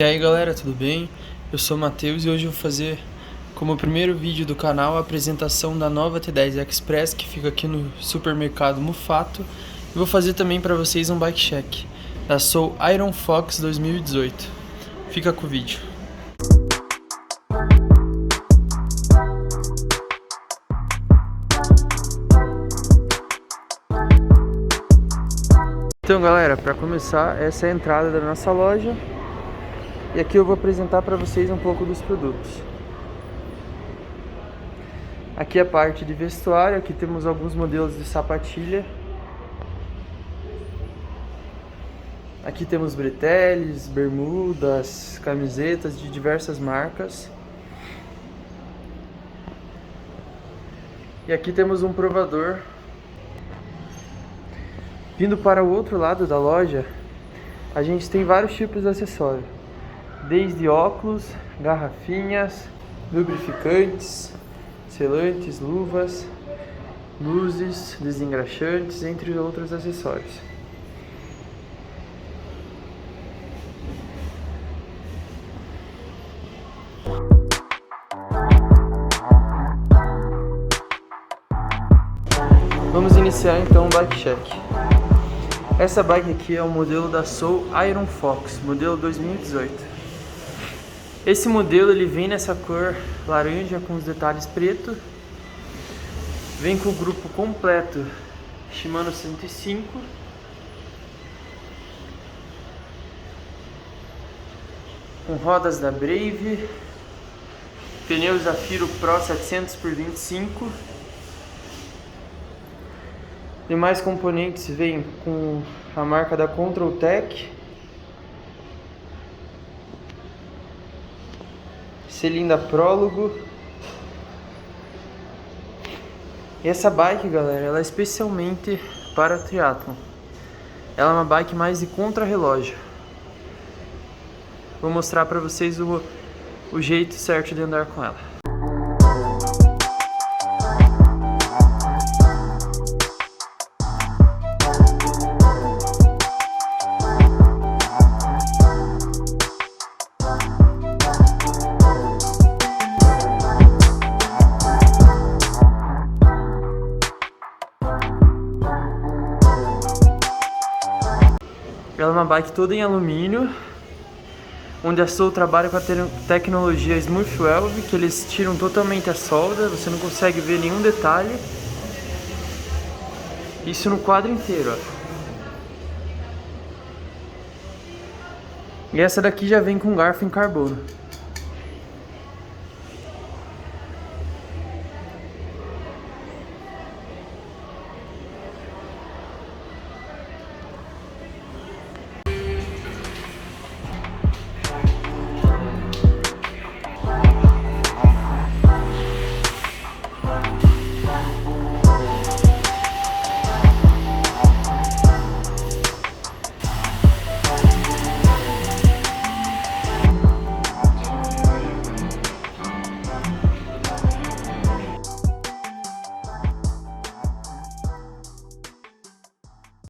E aí galera, tudo bem? Eu sou o Matheus e hoje eu vou fazer como primeiro vídeo do canal a apresentação da nova T10 Express que fica aqui no supermercado Mufato. E vou fazer também para vocês um bike check da Soul Iron Fox 2018. Fica com o vídeo. Então galera, para começar, essa é a entrada da nossa loja. E aqui eu vou apresentar para vocês um pouco dos produtos. Aqui é a parte de vestuário, aqui temos alguns modelos de sapatilha. Aqui temos breteles, bermudas, camisetas de diversas marcas. E aqui temos um provador. Vindo para o outro lado da loja, a gente tem vários tipos de acessórios. Desde óculos, garrafinhas, lubrificantes, selantes, luvas, luzes, desengraxantes, entre outros acessórios. Vamos iniciar então o bike check. Essa bike aqui é o modelo da Soul Iron Fox, modelo 2018. Esse modelo ele vem nessa cor laranja com os detalhes preto. Vem com o grupo completo Shimano 105. Com rodas da Brave. Pneus Zafiro Pro 700x25. Demais componentes vêm com a marca da Control Tech. Selim da Prólogo. E essa bike, galera, ela é especialmente para triatlon. Ela é uma bike mais de contrarrelógio. Vou mostrar para vocês o jeito certo de andar com ela. Ela é uma bike toda em alumínio, onde a Soul trabalha com a tecnologia Smoothweld, que eles tiram totalmente a solda, você não consegue ver nenhum detalhe. Isso no quadro inteiro, ó. E essa daqui já vem com garfo em carbono.